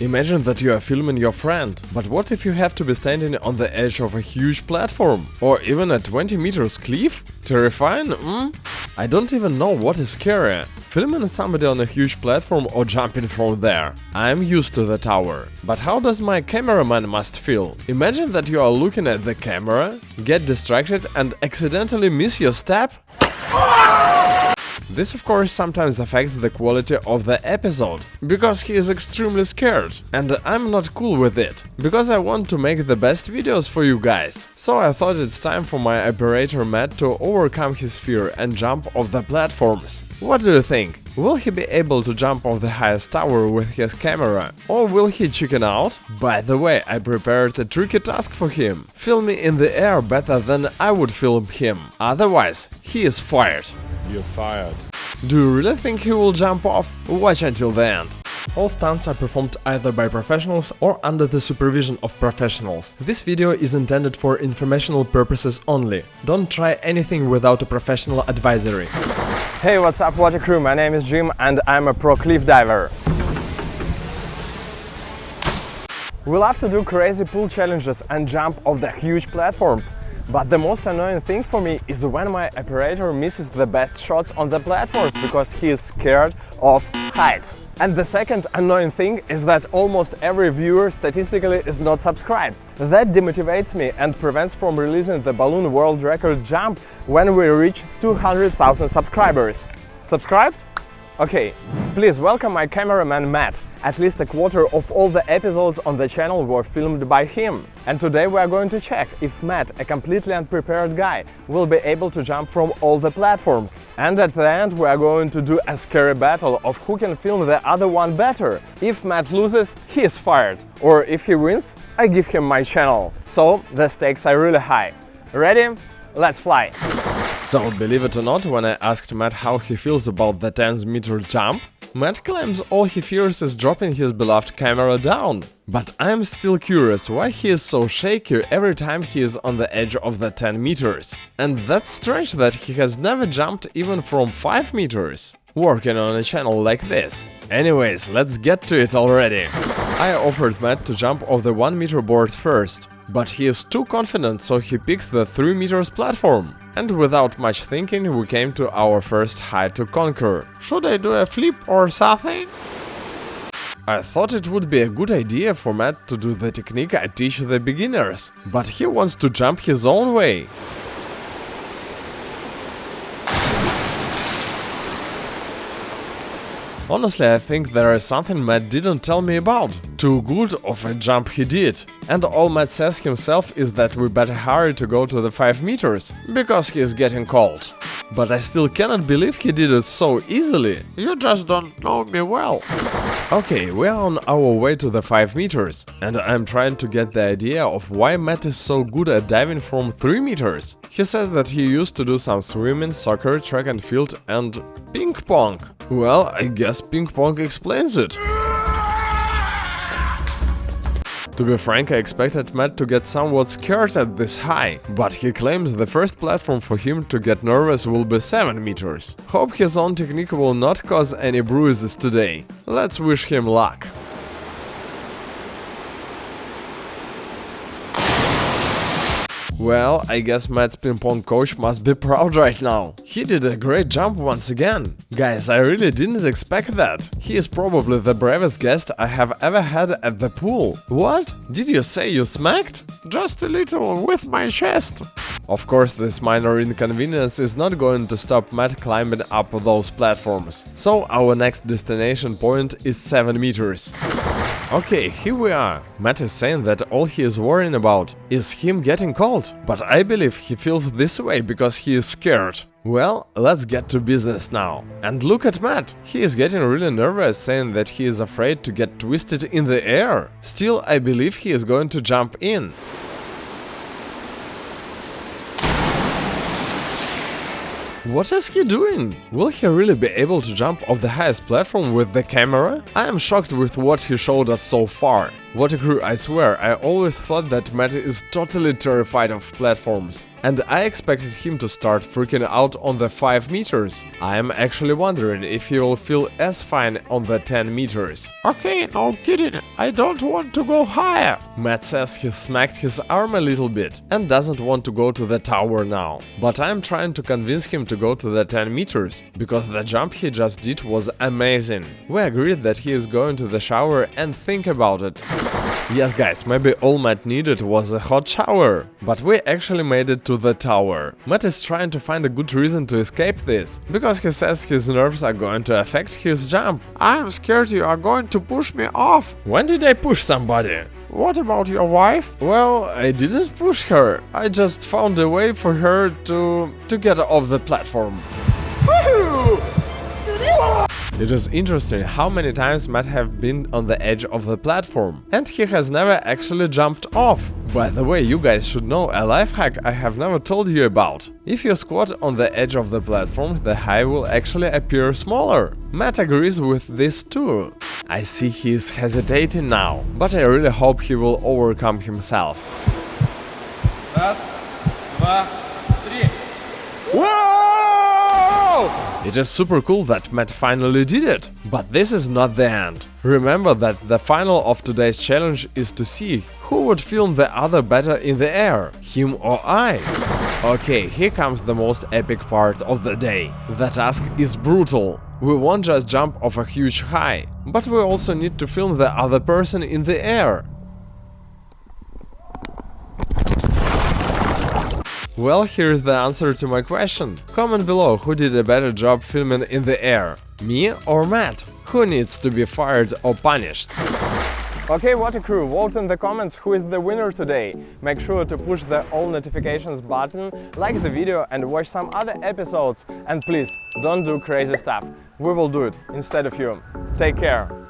Imagine that you are filming your friend, but what if you have to be standing on the edge of a huge platform? Or even a 20 meters cliff? Terrifying? I don't even know what is scarier. Filming somebody on a huge platform or jumping from there. I'm used to the tower. But how does my cameraman must feel? Imagine that you are looking at the camera, get distracted and accidentally miss your step. This of course sometimes affects the quality of the episode, because he is extremely scared, and I'm not cool with it, because I want to make the best videos for you guys. So I thought it's time for my operator Matt to overcome his fear and jump off the platforms. What do you think? Will he be able to jump off the highest tower with his camera? Or will he chicken out? By the way, I prepared a tricky task for him. Film me in the air better than I would film him. Otherwise, he is fired. You're fired. Do you really think he will jump off? Watch until the end. All stunts are performed either by professionals or under the supervision of professionals. This video is intended for informational purposes only. Don't try anything without a professional advisory. Hey, what's up, water crew? My name is Jim and I'm a pro cliff diver. We love to do crazy pool challenges and jump off the huge platforms. But the most annoying thing for me is when my operator misses the best shots on the platforms because he is scared of heights. And the second annoying thing is that almost every viewer statistically is not subscribed. That demotivates me and prevents from releasing the balloon world record jump when we reach 200,000 subscribers. Subscribed? Okay, please welcome my cameraman Matt. At least a quarter of all the episodes on the channel were filmed by him. And today we are going to check if Matt, a completely unprepared guy, will be able to jump from all the platforms. And at the end we are going to do a scary battle of who can film the other one better. If Matt loses, he is fired. Or if he wins, I give him my channel. So the stakes are really high. Ready? Let's fly! So, believe it or not, when I asked Matt how he feels about the 10-meter jump, Matt claims all he fears is dropping his beloved camera down. But I'm still curious why he is so shaky every time he is on the edge of the 10 meters. And that's strange that he has never jumped even from 5 meters. Working on a channel like this. Anyways, let's get to it already. I offered Matt to jump off the 1 meter board first, but he is too confident, so he picks the 3 meters platform. And without much thinking, we came to our first height to conquer. Should I do a flip or something? I thought it would be a good idea for Matt to do the technique I teach the beginners, but he wants to jump his own way. Honestly, I think there is something Matt didn't tell me about. Too good of a jump he did. And all Matt says himself is that we better hurry to go to the 5 meters, because he is getting cold. But I still cannot believe he did it so easily. You just don't know me well. Okay, we are on our way to the 5 meters, and I'm trying to get the idea of why Matt is so good at diving from 3 meters. He says that he used to do some swimming, soccer, track and field and ping pong. Well, I guess ping pong explains it. To be frank, I expected Matt to get somewhat scared at this high, but he claims the first platform for him to get nervous will be 7 meters. Hope his own technique will not cause any bruises today. Let's wish him luck. Well, I guess Matt's ping-pong coach must be proud right now. He did a great jump once again. Guys, I really didn't expect that. He is probably the bravest guest I have ever had at the pool. What? Did you say you smacked? Just a little with my chest. Of course, this minor inconvenience is not going to stop Matt climbing up those platforms. So our next destination point is 7 meters. Okay, here we are. Matt is saying that all he is worrying about is him getting cold, but I believe he feels this way because he is scared. Well, let's get to business now. And look at Matt, he is getting really nervous, saying that he is afraid to get twisted in the air. Still, I believe he is going to jump in. What is he doing? Will he really be able to jump off the highest platform with the camera? I am shocked with what he showed us so far. What a crew, I swear, I always thought that Matt is totally terrified of platforms. And I expected him to start freaking out on the 5 meters. I am actually wondering if he will feel as fine on the 10 meters. Okay, no kidding, I don't want to go higher. Matt says he smacked his arm a little bit and doesn't want to go to the tower now. But I'm trying to convince him to go to the 10 meters, because the jump he just did was amazing. We agreed that he is going to the shower and think about it. Yes guys, maybe all Matt needed was a hot shower. But we actually made it to the tower. Matt is trying to find a good reason to escape this, because he says his nerves are going to affect his jump. I'm scared you are going to push me off. When did I push somebody? What about your wife? Well, I didn't push her. I just found a way for her to get off the platform. It is interesting how many times Matt have been on the edge of the platform, and he has never actually jumped off. By the way, you guys should know a life hack I have never told you about. If you squat on the edge of the platform, the high will actually appear smaller. Matt agrees with this too. I see he is hesitating now, but I really hope he will overcome himself. Раз, два, три. It is super cool that Matt finally did it, but this is not the end. Remember that the final of today's challenge is to see who would film the other better in the air, him or I. Okay, here comes the most epic part of the day. The task is brutal. We won't just jump off a huge high, but we also need to film the other person in the air. Well, here's the answer to my question. Comment below who did a better job filming in the air, me or Matt? Who needs to be fired or punished? Okay, what a crew, vote in the comments who is the winner today. Make sure to push the all notifications button, like the video and watch some other episodes. And please, don't do crazy stuff. We will do it instead of you. Take care.